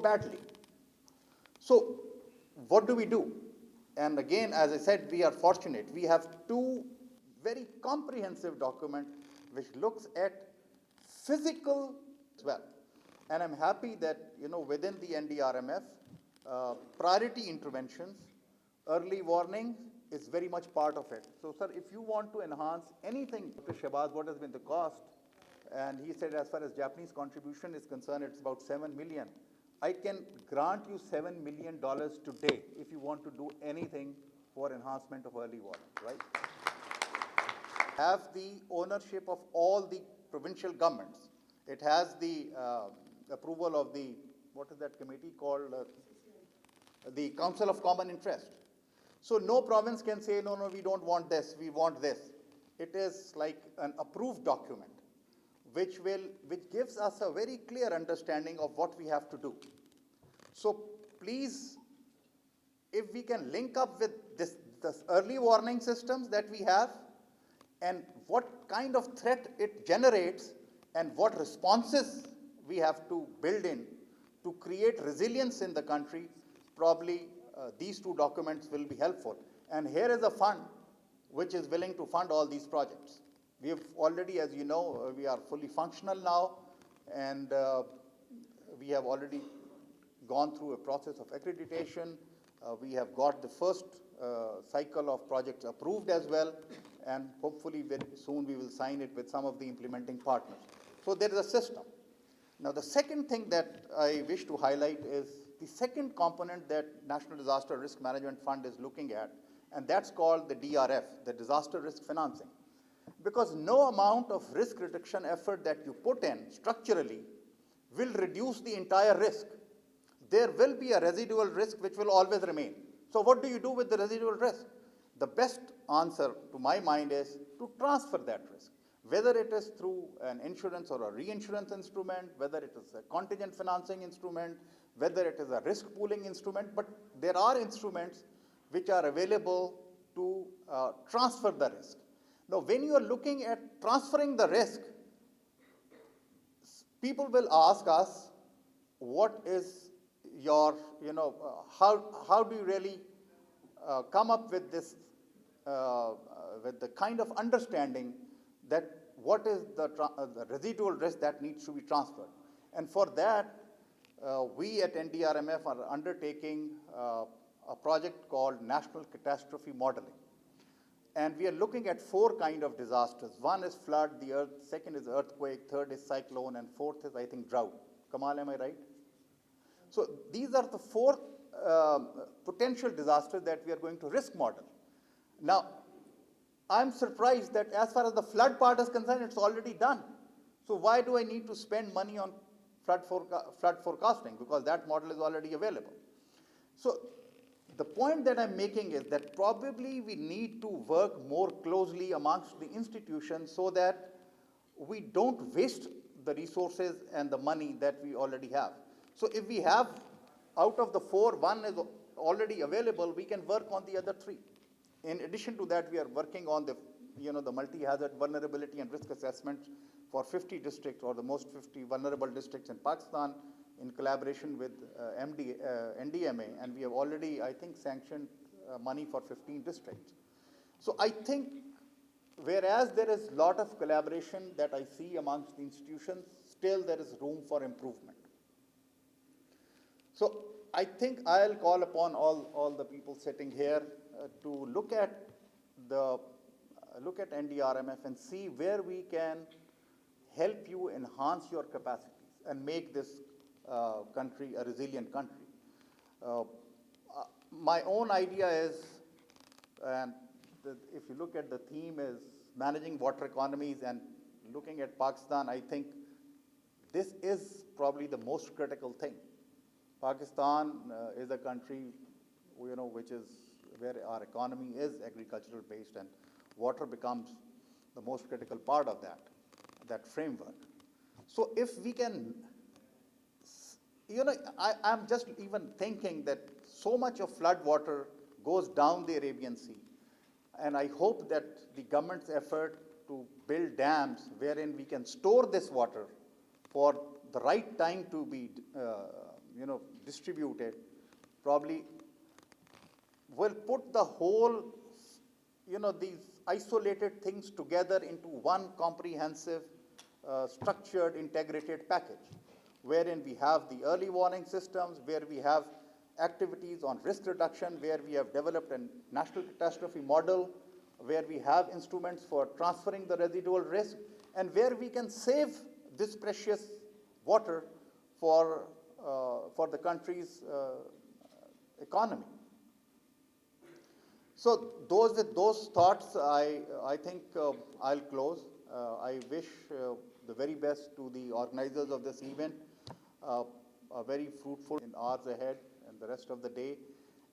badly. So what do we do? And again, as I said, we are fortunate. We have two very comprehensive documents which looks at physical as well. And I'm happy that, within the NDRMF, priority interventions, early warning is very much part of it. So, sir, if you want to enhance anything, Dr. Shabazz, what has been the cost? And he said, as far as Japanese contribution is concerned, it's about 7 million. I can grant you $7 million today if you want to do anything for enhancement of early warning, right? Have the ownership of all the provincial governments. It has the approval of the, what is that committee called? The Council of Common Interest. So no province can say, no, we don't want this, we want this. It is like an approved document, which gives us a very clear understanding of what we have to do. So please, if we can link up with this early warning systems that we have, and what kind of threat it generates, and what responses we have to build in to create resilience in the country, probably these two documents will be helpful. And here is a fund which is willing to fund all these projects. We have already, as you know, we are fully functional now, and we have already gone through a process of accreditation. We have got the first cycle of projects approved as well, and hopefully very soon we will sign it with some of the implementing partners. So there is a system. Now the second thing that I wish to highlight is the second component that National Disaster Risk Management Fund is looking at, and that's called the DRF, the Disaster Risk Financing. Because no amount of risk reduction effort that you put in structurally will reduce the entire risk. There will be a residual risk which will always remain. So what do you do with the residual risk? The best answer to my mind is to transfer that risk, whether it is through an insurance or a reinsurance instrument, whether it is a contingent financing instrument, whether it is a risk pooling instrument, but there are instruments which are available to transfer the risk. Now, when you are looking at transferring the risk, people will ask us, what is your, how do you really come up with this, with the kind of understanding that what is the residual risk that needs to be transferred. And for that, we at NDRMF are undertaking a project called National Catastrophe Modeling. And we are looking at 4 kinds of disasters. One is flood, second is earthquake, third is cyclone, and fourth is, I think, drought. Kamal, am I right? So these are the 4 potential disasters that we are going to risk model. Now, I'm surprised that as far as the flood part is concerned, it's already done. So why do I need to spend money on flood forecasting? Because that model is already available. So the point that I'm making is that probably we need to work more closely amongst the institutions so that we don't waste the resources and the money that we already have. So if we have, out of the 4, 1 is already available, we can work on the other 3. In addition to that, we are working on the, the multi-hazard vulnerability and risk assessment for 50 districts, or the most 50 vulnerable districts in Pakistan, in collaboration with NDMA, and we have already, I think, sanctioned money for 15 districts. So I think, whereas there is a lot of collaboration that I see amongst the institutions, still there is room for improvement. So I think I'll call upon all the people sitting here to look at NDRMF and see where we can help you enhance your capacities and make this country a resilient country. My own idea is, and if you look at the theme is managing water economies, and looking at Pakistan, I think this is probably the most critical thing. Pakistan is a country, which is where our economy is agricultural based, and water becomes the most critical part of that framework. So if we can, I'm just even thinking that so much of flood water goes down the Arabian Sea, and I hope that the government's effort to build dams wherein we can store this water for the right time to be distributed, probably will put the whole, these isolated things together into one comprehensive, structured, integrated package, wherein we have the early warning systems, where we have activities on risk reduction, where we have developed a national catastrophe model, where we have instruments for transferring the residual risk, and where we can save this precious water for the country's economy. So with those thoughts, I think I'll close. I wish the very best to the organizers of this event, a very fruitful in hours ahead and the rest of the day,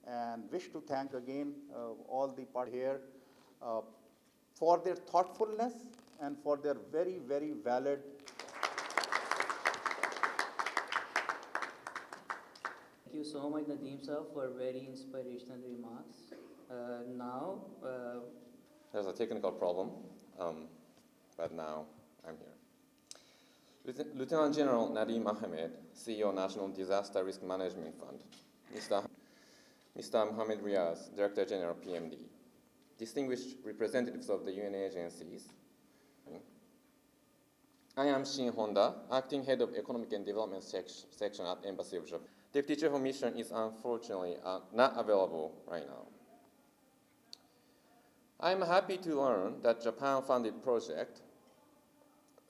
and wish to thank again all the part here for their thoughtfulness and for their very, very valid Thank you so much, Nadeem sir, for very inspirational remarks. Now, there's a technical problem, but now I'm here. Lieutenant General Nadeem Ahmed, CEO, National Disaster Risk Management Fund. Mr. Mohamed Riaz, Director General, PMD. Distinguished representatives of the UN agencies. I am Shin Honda, Acting Head of Economic and Development Section at Embassy of Japan. Deputy Chief of Mission is unfortunately not available right now. I am happy to learn that Japan-funded project,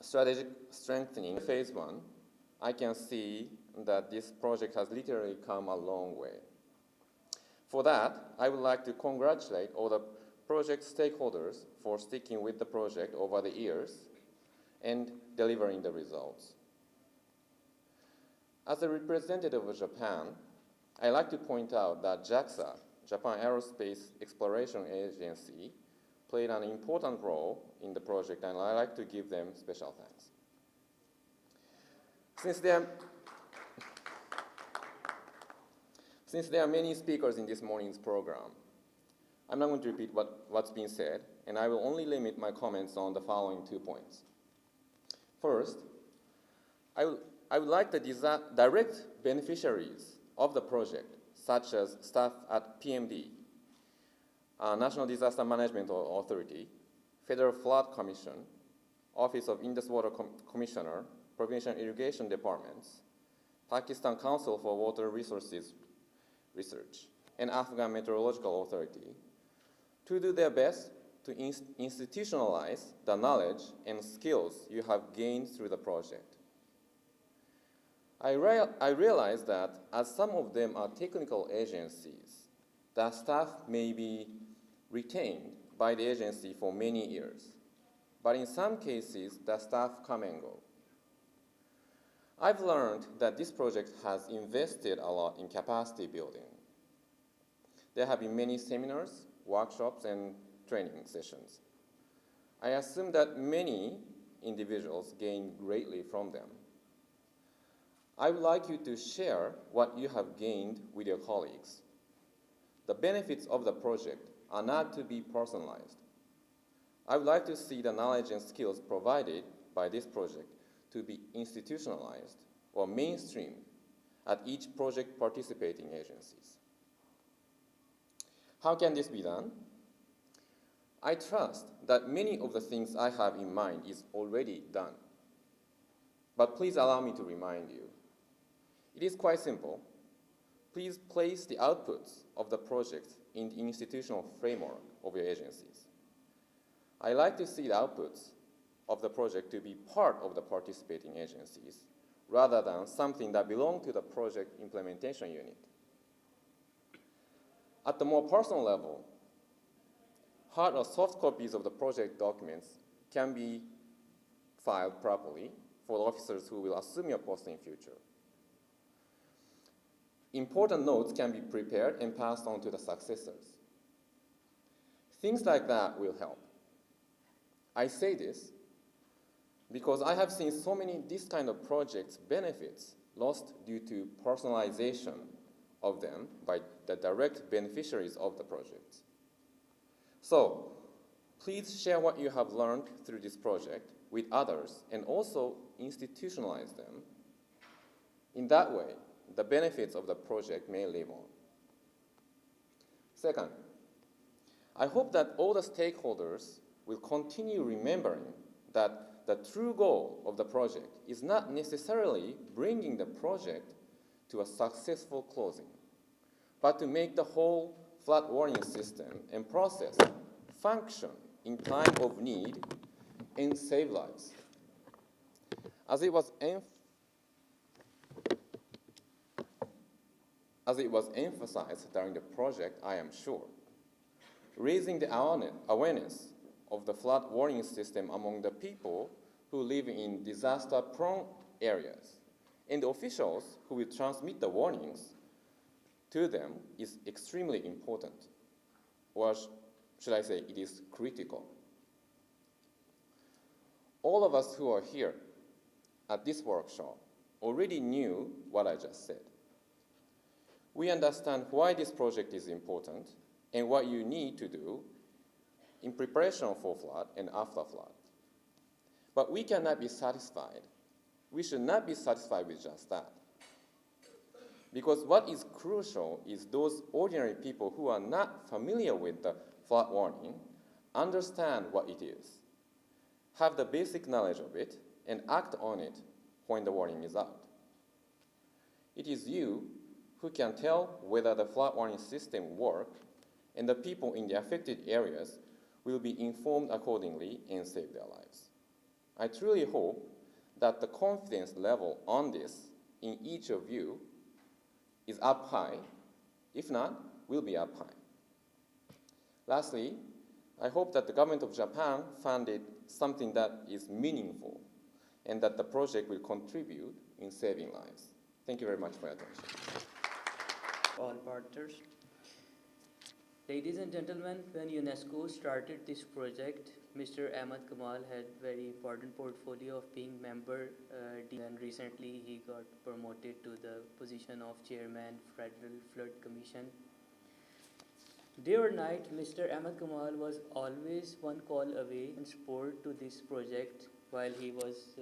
Strategic Strengthening Phase 1, I can see that this project has literally come a long way. For that, I would like to congratulate all the project stakeholders for sticking with the project over the years and delivering the results. As a representative of Japan, I'd like to point out that JAXA, Japan Aerospace Exploration Agency, played an important role in the project, and I'd like to give them special thanks. Since there are many speakers in this morning's program, I'm not going to repeat what's been said, and I will only limit my comments on the following 2 points. First, I would like the direct beneficiaries of the project, such as staff at PMD, National Disaster Management Authority, Federal Flood Commission, Office of Indus Water Commissioner, Provincial Irrigation Departments, Pakistan Council for Water Resources Research, and Afghan Meteorological Authority to do their best to institutionalize the knowledge and skills you have gained through the project. I realize that as some of them are technical agencies, the staff may be retained by the agency for many years, but in some cases, the staff come and go. I've learned that this project has invested a lot in capacity building. There have been many seminars, workshops, and training sessions. I assume that many individuals gain greatly from them. I would like you to share what you have gained with your colleagues. The benefits of the project are not to be personalized. I would like to see the knowledge and skills provided by this project to be institutionalized or mainstreamed at each project participating agencies. How can this be done? I trust that many of the things I have in mind is already done. But please allow me to remind you. It is quite simple. Please place the outputs of the project in the institutional framework of your agencies. I like to see the outputs of the project to be part of the participating agencies rather than something that belongs to the project implementation unit. At the more personal level, hard or soft copies of the project documents can be filed properly for the officers who will assume your post in future. Important notes can be prepared and passed on to the successors. Things like that will help. I say this because I have seen so many this kind of projects benefits lost due to personalization of them by the direct beneficiaries of the project. So, please share what you have learned through this project with others and also institutionalize them. In that way, the benefits of the project may live on. Second, I hope that all the stakeholders will continue remembering that the true goal of the project is not necessarily bringing the project to a successful closing, but to make the whole flood warning system and process function in time of need and save lives. As it was emphasized during the project, I am sure, raising the awareness of the flood warning system among the people who live in disaster-prone areas and the officials who will transmit the warnings to them is extremely important, or should I say it is critical. All of us who are here at this workshop already knew what I just said. We understand why this project is important and what you need to do in preparation for flood and after flood. But we cannot be satisfied. We should not be satisfied with just that. Because what is crucial is those ordinary people who are not familiar with the flood warning understand what it is, have the basic knowledge of it, and act on it when the warning is out. It is you who can tell whether the flood warning system works, and the people in the affected areas will be informed accordingly and save their lives. I truly hope that the confidence level on this in each of you is up high. If not, will be up high. Lastly, I hope that the government of Japan funded something that is meaningful and that the project will contribute in saving lives. Thank you very much for your attention. All partners. Ladies and gentlemen, when UNESCO started this project, Mr. Ahmad Kamal had very important portfolio of being member, and recently he got promoted to the position of chairman Federal Flood Commission. Day or night, Mr. Ahmad Kamal was always one call away in support to this project while he was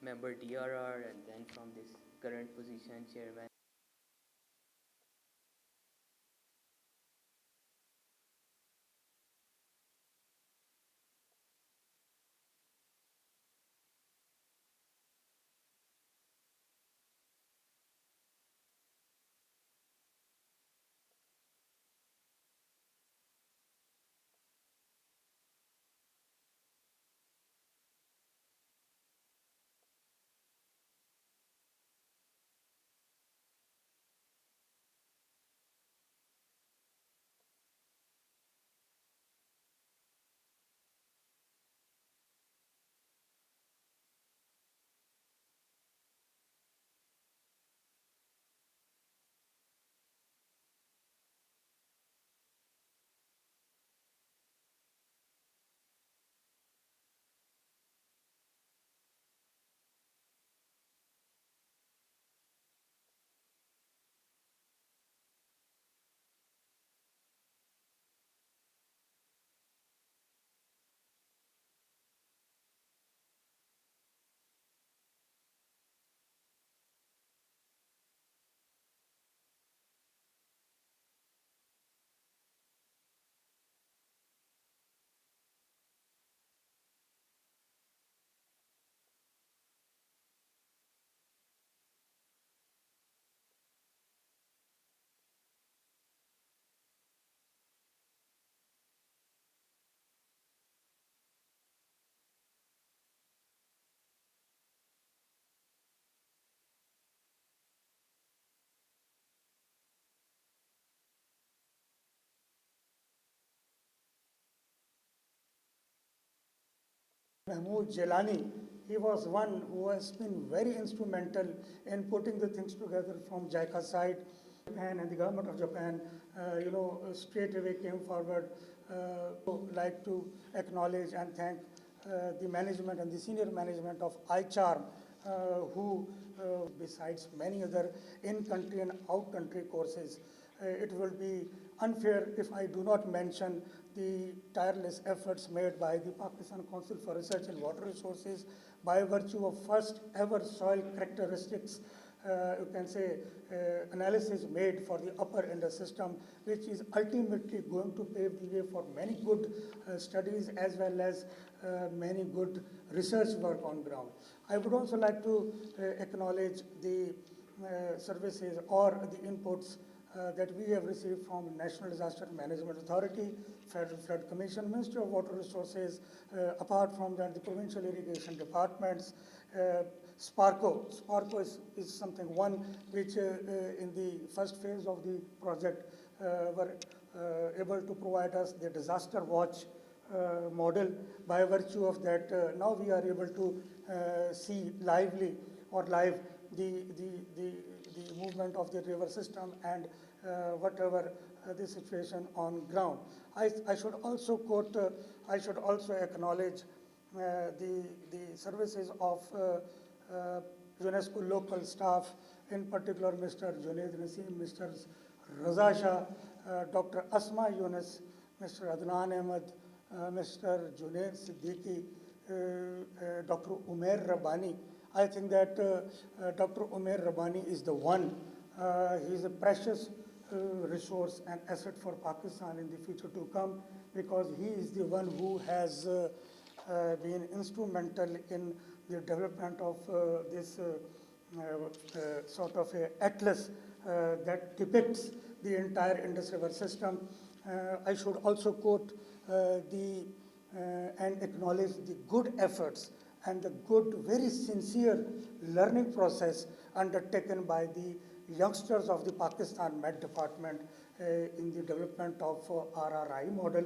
member DRR and then from this current position chairman. Mahmood Jelani, he was one who has been very instrumental in putting the things together from JICA side. Japan and the government of Japan, straight away came forward. Like to acknowledge and thank the management and the senior management of iCharm, who, besides many other in-country and out-country courses, it will be unfair if I do not mention the tireless efforts made by the Pakistan Council for Research in Water Resources by virtue of first ever soil characteristics you can say, analysis made for the upper Indus system, which is ultimately going to pave the way for many good studies as well as many good research work on ground. I would also like to acknowledge the services or the inputs that we have received from National Disaster Management Authority, Federal Flood Commission, Ministry of Water Resources, apart from that the provincial irrigation departments, SPARCO. SPARCO is something one which in the first phase of the project were able to provide us the disaster watch model. By virtue of that, now we are able to see live the movement of the river system and whatever the situation on ground. I should also quote, I should also acknowledge the services of UNESCO local staff, in particular Mr. Junaid Naseem, Mr. Raza Shah, Dr. Asma Yunus, Mr. Adnan Ahmed, Mr. Junaid Siddiqui, Dr. Umair Rabbani. I think that Dr. Umair Rabbani is the one. He is a precious resource and asset for Pakistan in the future to come, because he is the one who has been instrumental in the development of this sort of a atlas that depicts the entire Indus River system. I should also quote and acknowledge the good efforts and the good, very sincere learning process undertaken by the youngsters of the Pakistan Met Department in the development of RRI model.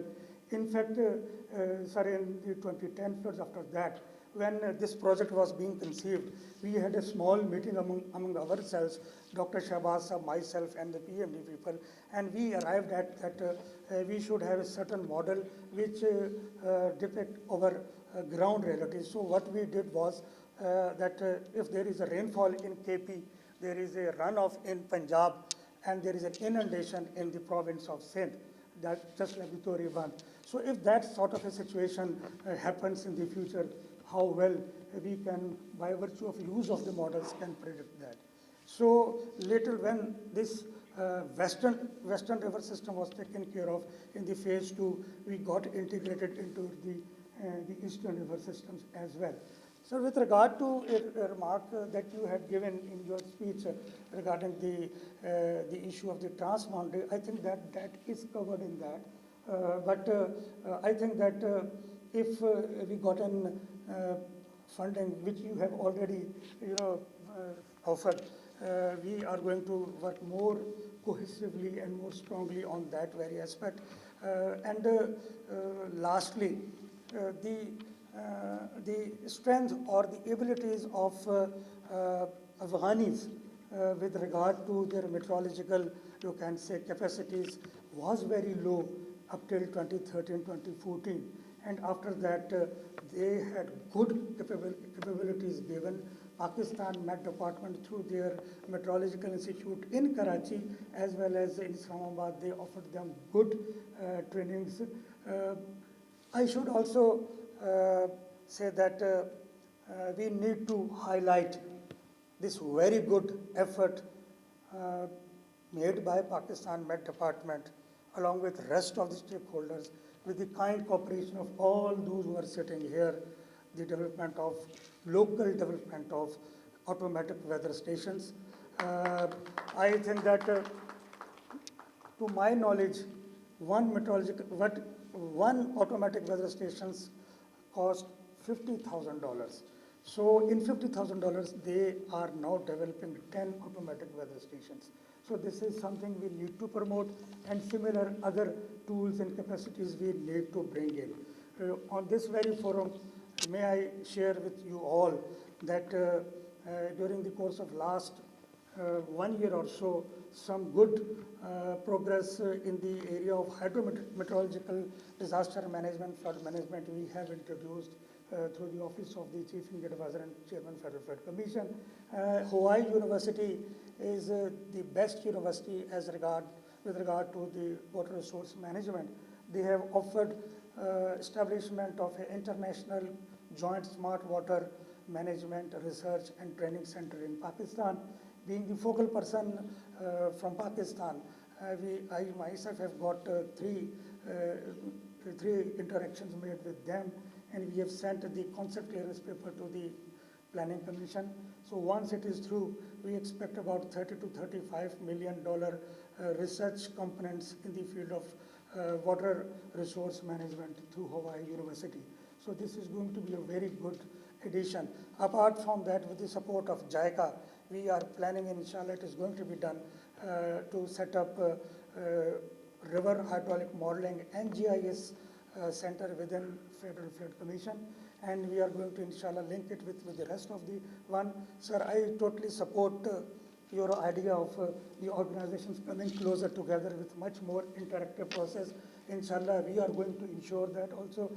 In fact, sir, in the 2010 floods, after that, when this project was being conceived, we had a small meeting among ourselves, Dr. Shahbaz, myself, and the PMD people, and we arrived at that we should have a certain model which depict our ground realities. So what we did was that if there is a rainfall in KP, there is a runoff in Punjab, and there is an inundation in the province of Sindh, that just like the Tori one. So if that sort of a situation happens in the future, how well we can, by virtue of use of the models, can predict that. So later when this western river system was taken care of in the phase 2, we got integrated into the eastern river systems as well. So with regard to a remark that you had given in your speech regarding the issue of the transboundary, I think that is covered in that. But I think that if we got an funding, which you have already, offered, we are going to work more cohesively and more strongly on that very aspect. And lastly, the strength or the abilities of Afghanis with regard to their meteorological, you can say, capacities was very low up till 2013, 2014. And after that, they had good capabilities given. Pakistan Met Department, through their Meteorological Institute in Karachi as well as in Islamabad, they offered them good trainings. I should also say that we need to highlight this very good effort made by Pakistan Met Department along with rest of the stakeholders, with the kind cooperation of all those who are sitting here, the development of local development of automatic weather stations. I think that to my knowledge, one automatic weather stations cost $50,000. So in $50,000, they are now developing 10 automatic weather stations. So this is something we need to promote, and similar other tools and capacities we need to bring in. On this very forum, may I share with you all that during the course of last 1 year or so, some good progress in the area of hydrometeorological disaster management, flood management we have introduced through the Office of the Chief Engineer Advisor and Chairman Federal Flood Commission. Hawaii University is the best university with regard to the water resource management. They have offered establishment of an international joint smart water management research and training center in Pakistan. being the focal person from Pakistan, I myself have got three interactions made with them, and we have sent the concept clearance paper to the planning commission. So once it is through, we expect about $30 to $35 million research components in the field of water resource management through Hawaii University. So this is going to be a very good addition. Apart from that, with the support of JICA, we are planning, and inshallah it is going to be done, to set up river hydraulic modeling and GIS center within Federal Flood Commission, and we are going to inshallah link it with the rest of the one. Sir, I totally support your idea of the organizations coming closer together with much more interactive process. Inshallah, we are going to ensure that also.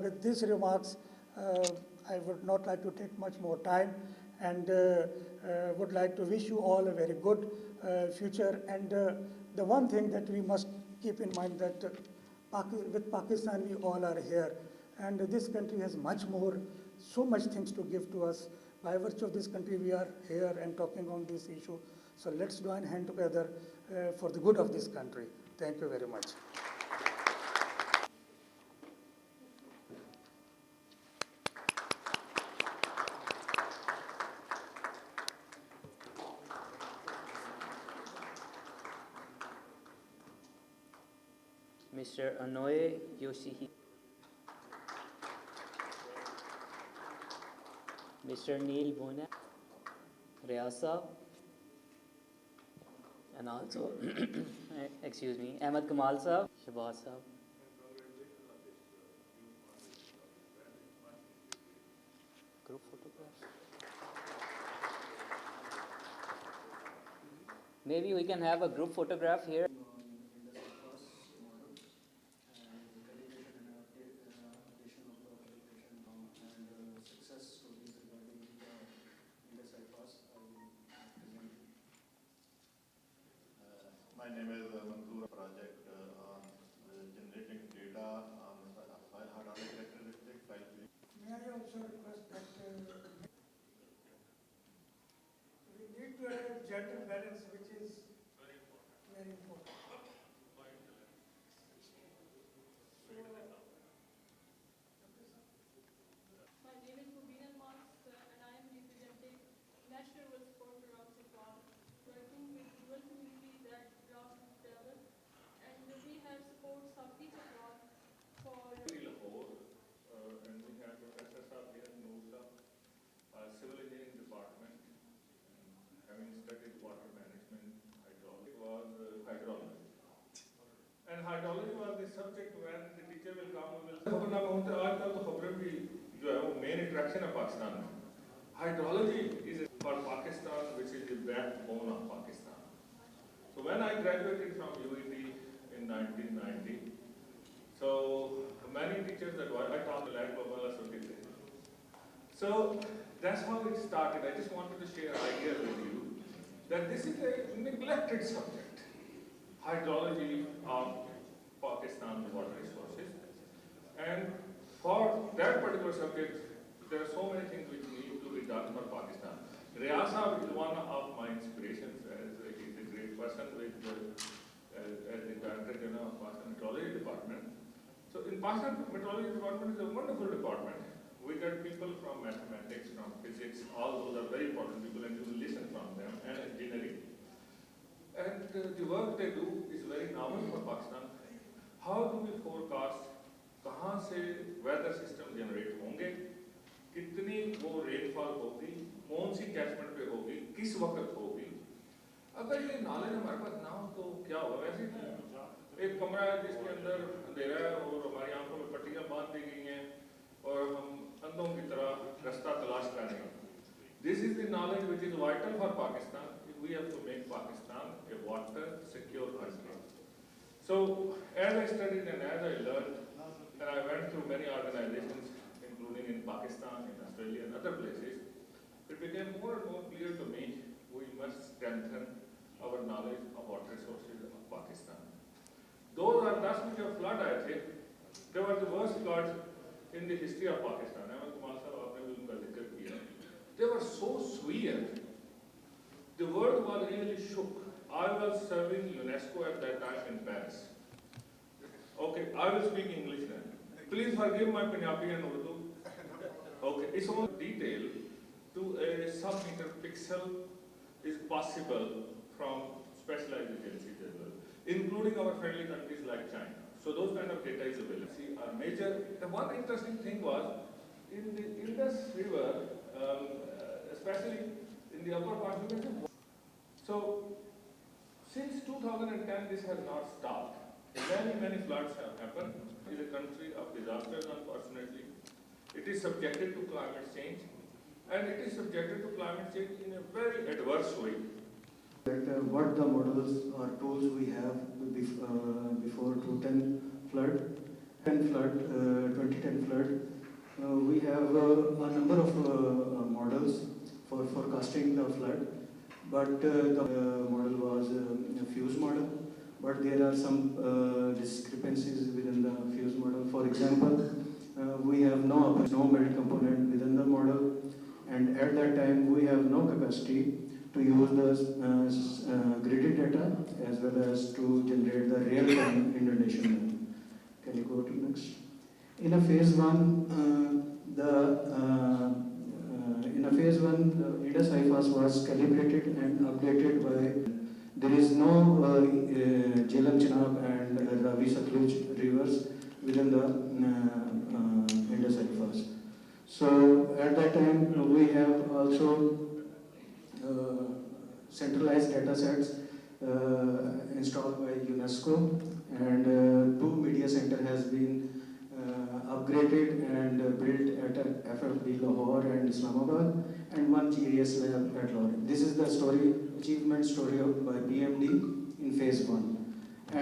With these remarks, I would not like to take much more time, and would like to wish you all a very good future. And the one thing that we must keep in mind that with Pakistan we all are here, and this country has much more, so much things to give to us. By virtue of this country, we are here and talking on this issue. So let's join hand together for the good of this country. Thank you very much. Mr. Anoye Yoshihide. Mr. Neil Buna, Riyasa, and also, excuse me, Ahmed Kamal Saab, Shabazz Saab. Group photograph. Maybe we can have a group photograph here. My name is Mansoor. Project on generating data on soil hydraulic characteristics. May I also request that we need to have gender balance, which is very important. My name is Mubina Marks, and I am representing National River Support Program Support, working with rural communities at grassroots level, and we have support sub-teacher abroad for Lahore, and we have Professor Saab here, Noosa, Civil Engineering Department, having studied water management, hydraulic was hydrology. And hydrology was the subject when the teacher will come, we will खबरनामा होता है आजकल तो खबरें भी जो है वो main attraction है पाकिस्तान में. Hydrology is for Pakistan, which is the backbone of Pakistan. So when I graduated from UET in 1990, so many teachers that I taught the lab of Allah. So that's how it started. I just wanted to share ideas with you that this is a neglected subject, hydrology of Pakistan's water resources. And for that particular subject, there are so many things which need to be done for Pakistan. Riyasa is one of my inspirations, as he's a great person with as the Director General of Pakistan Meteorology Department. So in Pakistan Meteorology Department is a wonderful department. We get people from mathematics, from physics, all those are very important people, and you will listen from them, and engineering. And the work they do is very novel for Pakistan. How do we forecast कहाँ से weather system generate होंगे, कितनी वो rainfall होगी, कौन सी catchment पे होगी, किस वक्त होगी. अगर ये नॉलेज हमारे पास ना हो तो क्या होगा. वैसे एक कमरा है जिसके अंदर अंधेरा है और हमारी आंखों में पट्टियां बांध दी गई हैं और हम अंधों की तरह रास्ता तलाश कर रहे हैं. This is the knowledge which is vital for Pakistan if we have to make Pakistan a water secure country. So as I studied and as I learned, and I went through many organizations, including in Pakistan, in Australia, and other places, it became more and more clear to me we must strengthen our knowledge of water resources of Pakistan. Those are 10 में जब flood आए थे, they were the worst floods in the history of Pakistan. Ahmad Kumar साहब आपने भी उनका जिक्र किया. They were so severe The world was really shook. I was serving UNESCO at that time in Paris. Okay, I will speak English then. Please forgive my Punjabi and Urdu. Okay, it's all detail to a sub-meter pixel is possible from specialized agencies as well, including our friendly countries like China. So those kind of data is available. See, our major, the one interesting thing was, in the Indus River, especially in the upper confluence. So, since 2010, this has not stopped. Many floods have happened. It is a country of disasters, unfortunately. It is subjected to climate change, and it is subjected to climate change in a very adverse way. That what the models or tools we have before 2010 flood, 2010 flood, we have a number of models for forecasting the flood, but the model was a fuse model, but there are some discrepancies within the fuse model. For example, we have no melt component within the model, and at that time we have no capacity to use the gridded data as well as to generate the real-time inundation. Can you go to next? In a phase one, the Indus IFAS was calibrated and updated by. There is no Jhelum Chenab and Ravi Satluj rivers within the Indus IFAS. So at that time we have also centralized data sets installed by UNESCO, and two media center has been upgraded and built at FFD Lahore and Islamabad, and one GIS lab at Lahore. This is the achievement story by PMD in phase one.